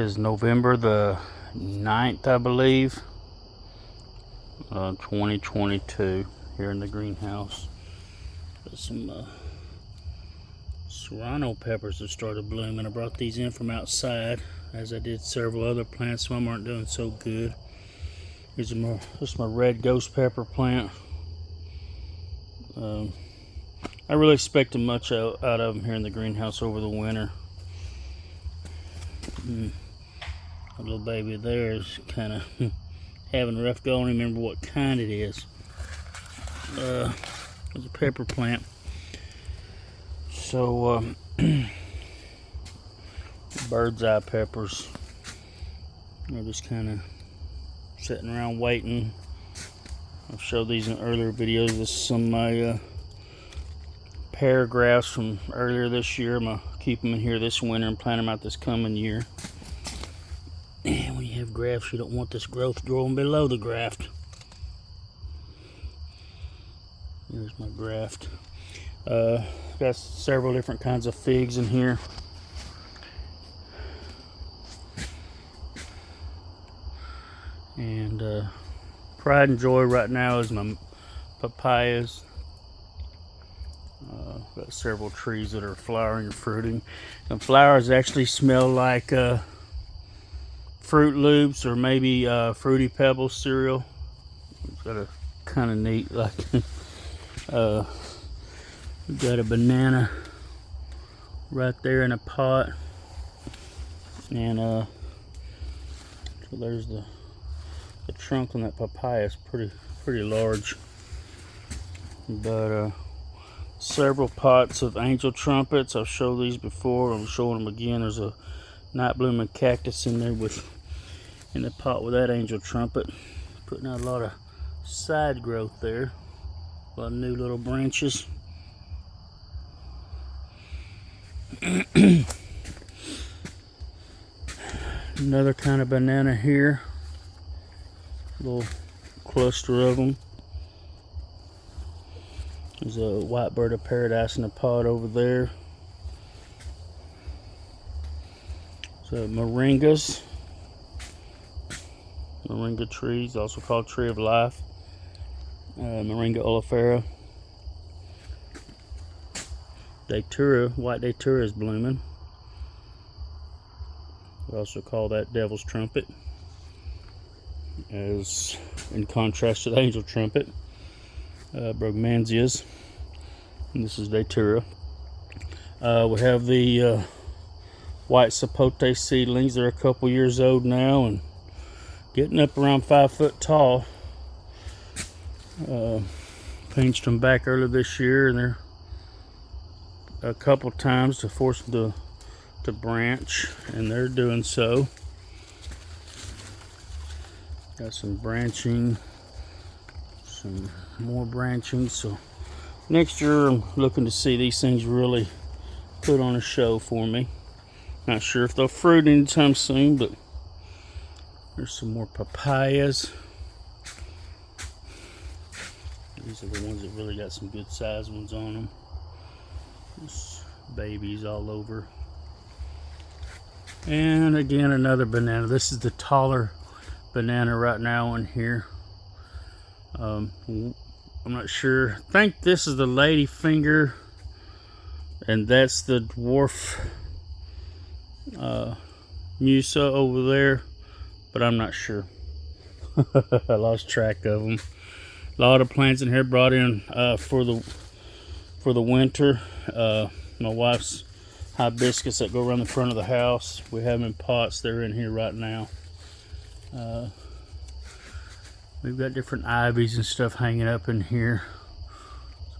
is November the 9th, I believe, 2022, here in the greenhouse. Got some serrano peppers have started blooming. I brought these in from outside, as I did several other plants. Some of them aren't doing so good. This is my red ghost pepper plant. I really expected much out of them here in the greenhouse over the winter. A little baby there is kind of having a rough go. I don't remember what kind it is. It's a pepper plant. So bird's eye peppers. They're just kind of sitting around waiting. I've showed these in earlier videos. This is some of my paragraphs from earlier this year. I'm gonna keep them in here this winter and plant them out this coming year. And when you have grafts, you don't want this growth growing below the graft. Here's my graft. Got several different kinds of figs in here. And pride and joy right now is my papayas. Got several trees that are flowering and fruiting. The flowers actually smell like Fruit Loops or maybe Fruity Pebbles cereal. It's got a kind of neat, like we've got a banana right there in a pot, and so there's the trunk on that papaya is pretty large. But several pots of angel trumpets. I've showed these before. I'm showing them again. There's a night blooming cactus in there in the pot with that angel trumpet, putting out a lot of side growth there, a lot of new little branches. Another kind of banana here, little cluster of them. There's a white bird of paradise in a pot over there. So moringas, moringa trees, also called tree of life. Moringa oleifera. Datura, white datura is blooming. We also call that devil's trumpet, as in contrast to the angel trumpet. Brugmansias, and this is datura. We have the white sapote seedlings. They're a couple years old now and getting up around 5 foot tall. Pinched them back earlier this year, and they're a couple times to force them to branch, and they're doing so. Got some branching, some more branching. So next year I'm looking to see these things really put on a show for me. Not sure if they'll fruit anytime soon, but there's some more papayas. These are the ones that really got some good sized ones on them. There's babies all over. And again, another banana. This is the taller banana right now in here. I'm not sure. I think this is the ladyfinger, and that's the dwarf musa over there, but I'm not sure. I lost track of them. A lot of plants in here brought in for the winter. My wife's hibiscus that go around the front of the house, we have them in pots. They're in here right now. We've got different ivies and stuff hanging up in here.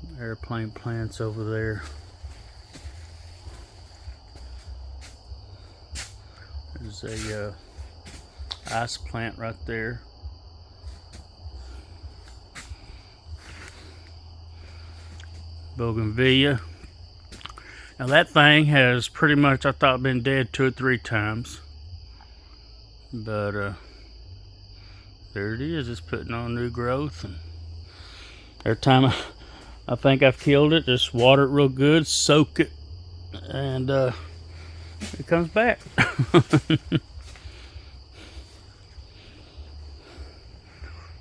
Some airplane plants over there. There's a ice plant right there. Bougainvillea. Now that thing has pretty much, I thought, been dead 2 or 3 times. But there it is. It's putting on new growth, and every time I think I've killed it, just water it real good, soak it, and it comes back.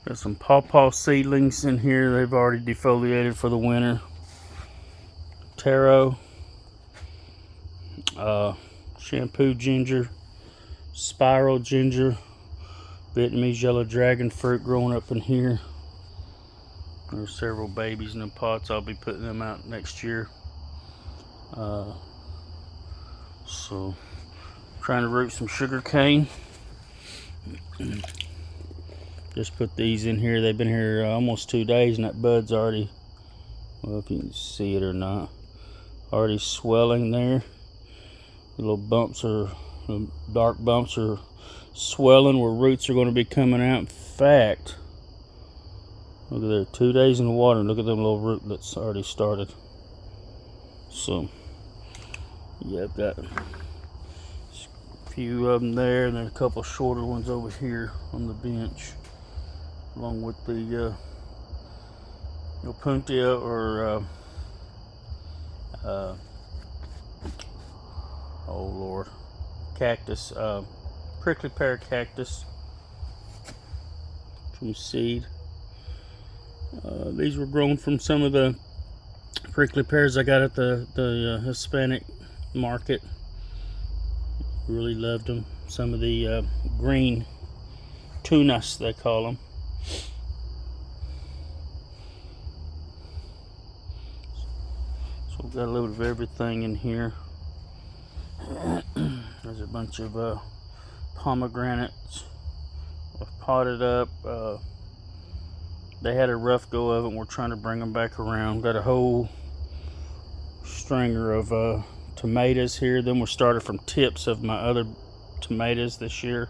Got some pawpaw seedlings in here. They've already defoliated for the winter. Taro, shampoo ginger, spiral ginger, Vietnamese yellow dragon fruit growing up in here. There's several babies in the pots. I'll be putting them out next year. So trying to root some sugar cane. Just put these in here. They've been here almost 2 days, and that bud's already, well, if you can see it or not, already swelling there. The little bumps are, the dark bumps are swelling where roots are going to be coming out. In fact, look at there, 2 days in the water, and look at them little rootlets already started. So yeah, I've got a few of them there, and then a couple shorter ones over here on the bench, along with the Puntia or oh Lord, cactus, prickly pear cactus from seed. These were grown from some of the prickly pears I got at the Hispanic market. Really loved them. Some of the green tunas, they call them. So we've got a little bit of everything in here. There's a bunch of pomegranates potted up. They had a rough go of it, and we're trying to bring them back around. Got a whole stringer of tomatoes here. Then we started from tips of my other tomatoes this year.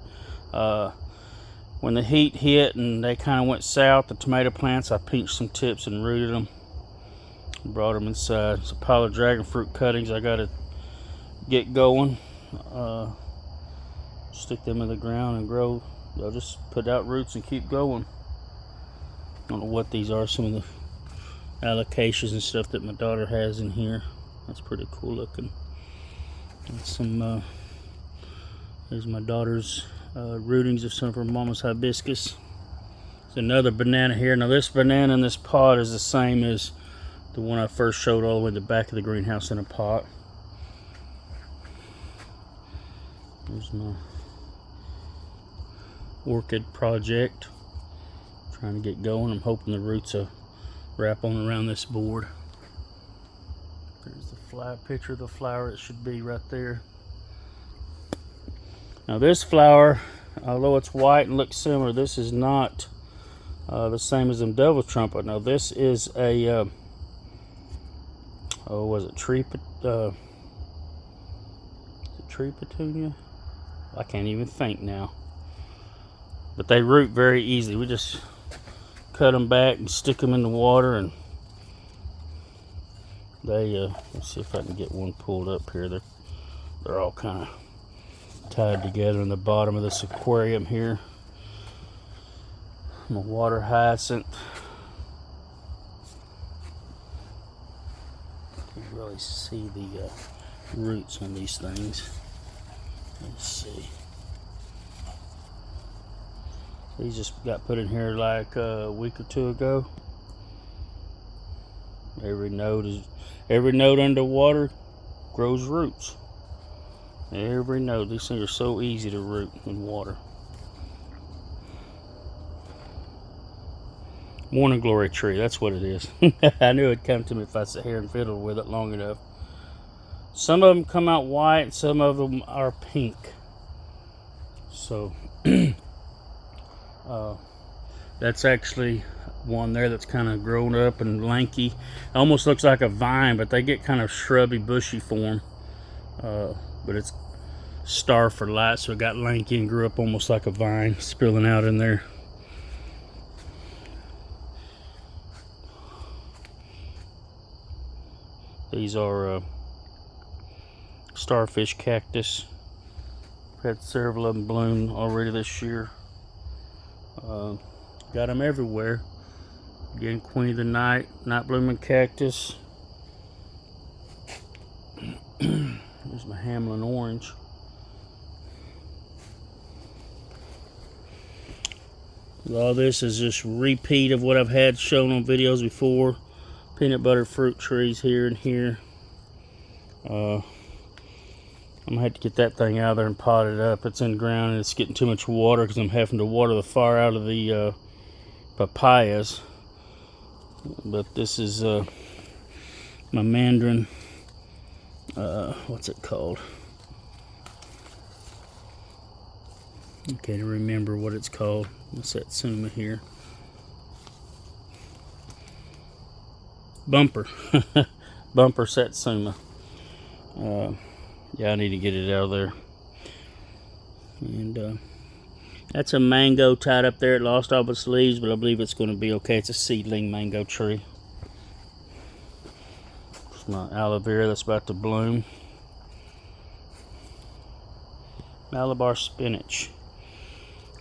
When the heat hit and they kind of went south, the tomato plants, I pinched some tips and rooted them. Brought them inside. It's a pile of dragon fruit cuttings I got to get going. Stick them in the ground and grow. They'll just put out roots and keep going. I don't know what these are. Some of the allocations and stuff that my daughter has in here. That's pretty cool looking. And some there's my daughter's rootings of some of her mama's hibiscus. There's another banana here. Now this banana in this pot is the same as the one I first showed all the way in the back of the greenhouse in a pot. There's my orchid project. Trying to get going. I'm hoping the roots will wrap on around this board. There's the picture of the flower. It should be right there. Now this flower, although it's white and looks similar, this is not the same as them devil trumpet. Now this is a was it tree petunia? I can't even think now. But they root very easily. We just cut them back and stick them in the water, and they let's see if I can get one pulled up here. They're all kind of tied together in the bottom of this aquarium here. My water hyacinth. You can really see the roots on these things. Let's see. These just got put in here like a week or two ago. Every node underwater grows roots. Every node. These things are so easy to root in water. Morning glory tree, that's what it is. I knew it'd come to me if I sat here and fiddled with it long enough. Some of them come out white, some of them are pink. So that's actually one there that's kind of grown up and lanky. It almost looks like a vine, but they get kind of shrubby, bushy form. But it's starved for light, so it got lanky and grew up almost like a vine, spilling out in there. These are starfish cactus. Had several of them bloom already this year. Got them everywhere. Again, Queen of the Night, night blooming cactus. There's my Hamlin orange. All this is just repeat of what I've had shown on videos before. Peanut butter fruit trees here and here. I'm gonna have to get that thing out of there and pot it up. It's in the ground and it's getting too much water because I'm having to water the fire out of the papayas. But this is my mandarin. What's it called? I can't remember what it's called. What's that Satsuma here? Bumper. Bumper Satsuma. Yeah, I need to get it out of there. And that's a mango tied up there. It lost all its leaves, but I believe it's going to be okay. It's a seedling mango tree. It's my aloe vera that's about to bloom. Malabar spinach.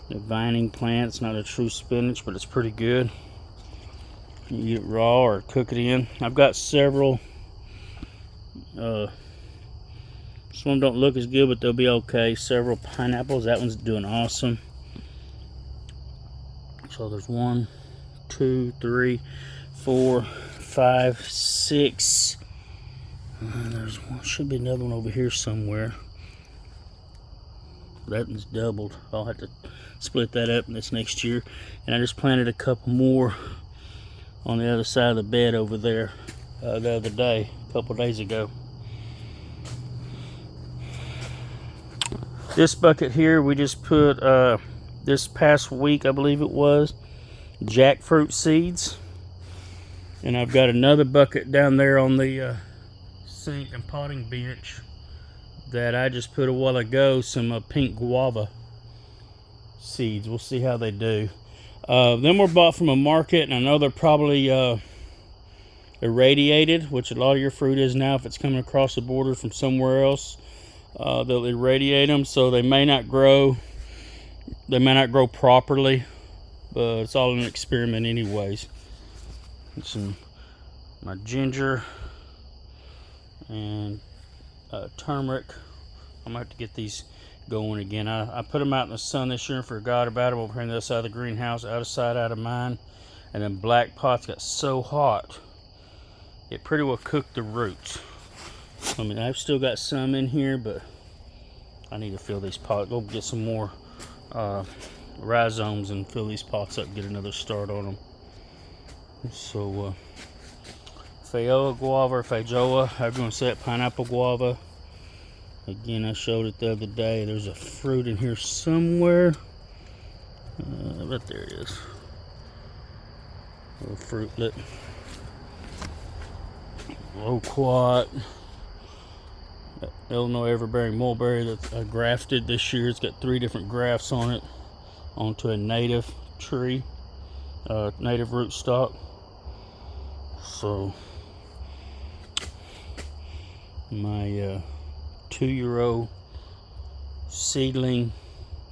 The vining plant. It's not a true spinach, but it's pretty good. You can eat it raw or cook it in. I've got several. Some don't look as good, but they'll be okay. Several pineapples. That one's doing awesome. So there's 1, 2, 3, 4, 5, 6. There's one. Should be another one over here somewhere. That one's doubled. I'll have to split that up this next year. And I just planted a couple more on the other side of the bed over there the other day, a couple days ago. This bucket here, we just put this past week, I believe it was, jackfruit seeds. And I've got another bucket down there on the sink and potting bench that I just put a while ago, some pink guava seeds. We'll see how they do. Them were bought from a market, and I know they're probably irradiated, which a lot of your fruit is now. If it's coming across the border from somewhere else, they'll irradiate them, so they may not grow. They may not grow properly, but it's all an experiment anyways. And some my ginger and turmeric. I'm gonna have to get these going again. I put them out in the sun this year and forgot about them over here on the other side of the greenhouse, out of sight, out of mind. And then black pots got so hot, it pretty well cooked the roots. I mean, I've still got some in here, but I need to fill these pots. Go get some more rhizomes and fill these pots up, get another start on them. So, Feijoa guava, or Feijoa, however you want to say it, pineapple guava. Again, I showed it the other day. There's a fruit in here somewhere. But there it is. Little fruitlet. Loquat. Illinois everbearing mulberry that I grafted this year. It's got 3 different grafts on it onto a native tree, native rootstock. So my 2-year-old seedling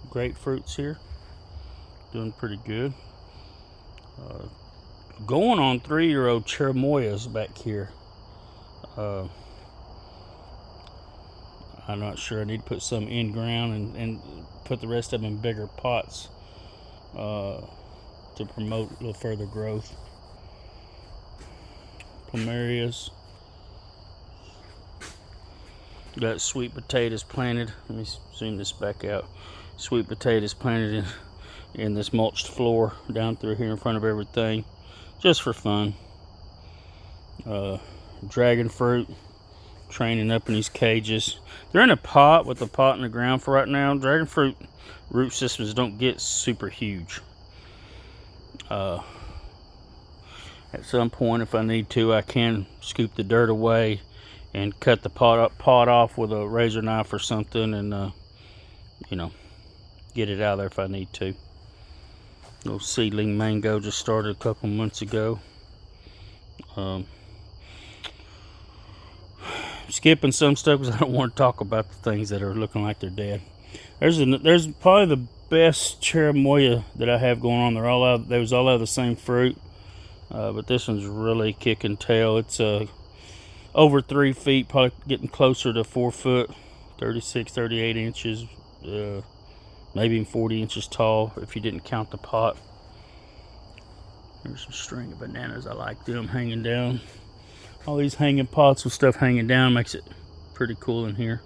grapefruits here, doing pretty good. Going on 3-year-old cherimoyas back here. I'm not sure. I need to put some in ground and put the rest of them in bigger pots to promote a little further growth. Plumerias. Got sweet potatoes planted. Let me zoom this back out. Sweet potatoes planted in this mulched floor down through here in front of everything, just for fun. Dragon fruit training up in these cages. They're in a pot with the pot in the ground for right now. Dragon fruit root systems don't get super huge. At some point, if I need to, I can scoop the dirt away and cut the pot off with a razor knife or something, and you know, get it out of there if I need to. Little seedling mango just started a couple months ago. Skipping some stuff because I don't want to talk about the things that are looking like they're dead. There's probably the best cherimoya that I have going on. They was all out of the same fruit, but this one's really kicking tail. It's over 3 feet, probably getting closer to 4 foot, 36, 38 inches, maybe even 40 inches tall if you didn't count the pot. There's some string of bananas. I like them hanging down. All these hanging pots with stuff hanging down makes it pretty cool in here.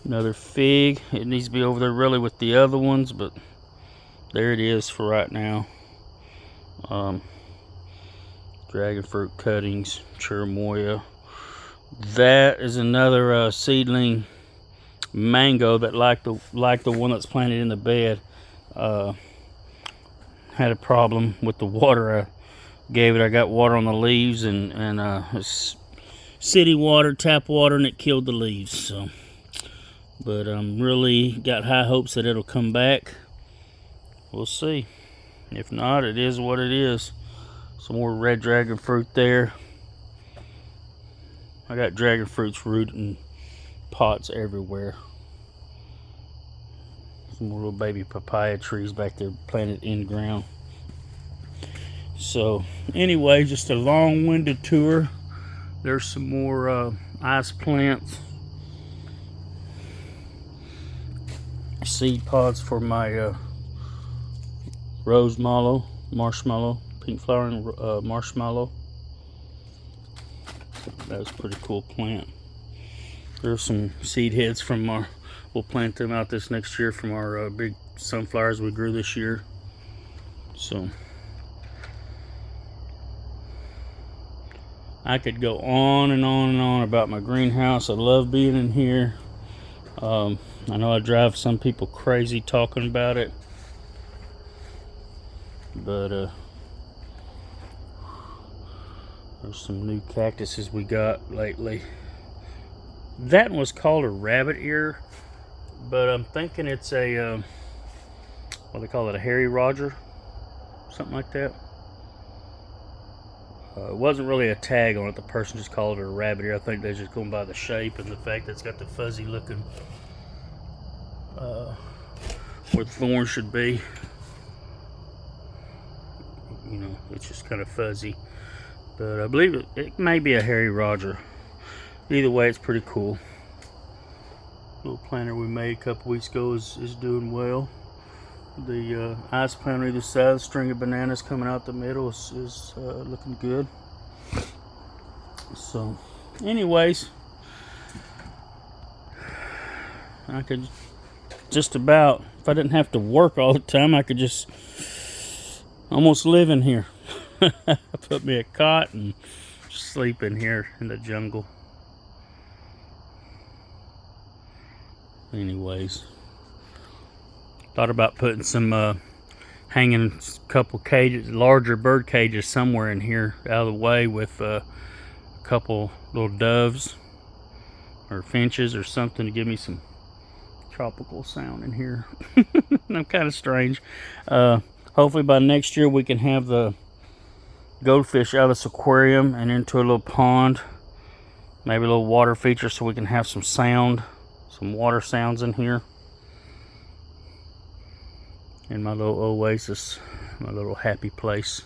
Another fig. It needs to be over there really with the other ones, but there it is for right now. Dragon fruit cuttings, cherimoya. That is another seedling mango that like the one that's planted in the bed. Had a problem with the water I gave it. I got water on the leaves and city water, tap water, and it killed the leaves. So, but really got high hopes that it'll come back. We'll see. If not, it is what it is. Some more red dragon fruit there. I got dragon fruits rooted in pots everywhere. Some more little baby papaya trees back there planted in ground. So anyway, just a long-winded tour. There's some more ice plants, seed pods for my rose mallow, marshmallow, pink flowering marshmallow. That was a pretty cool plant. There's some seed heads from our, we'll plant them out this next year from our big sunflowers we grew this year. So I could go on and on and on about my greenhouse. I love being in here. I know I drive some people crazy talking about it, but there's some new cactuses we got lately. That one was called a rabbit ear, but I'm thinking it's a what they call it, a Harry Roger, something like that. It wasn't really a tag on it. The person just called it a rabbit ear. I think they're just going by the shape and the fact that it's got the fuzzy looking where the thorn should be. You know, it's just kind of fuzzy. But I believe it may be a Harry Roger. Either way, it's pretty cool. Little planter we made a couple weeks ago is doing well. The ice plant on either side, the string of bananas coming out the middle is looking good. So, anyways, I could just about, if I didn't have to work all the time, I could just almost live in here. Put me a cot and sleep in here in the jungle. Anyways, thought about putting some hanging a couple cages, larger bird cages somewhere in here out of the way with a couple little doves or finches or something to give me some tropical sound in here. I'm kind of strange. Hopefully by next year we can have the goldfish out of this aquarium and into a little pond, maybe a little water feature so we can have some sound, some water sounds in here. In my little oasis, my little happy place.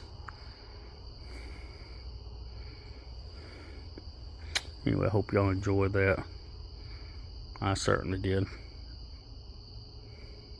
Anyway, I hope y'all enjoyed that. I certainly did.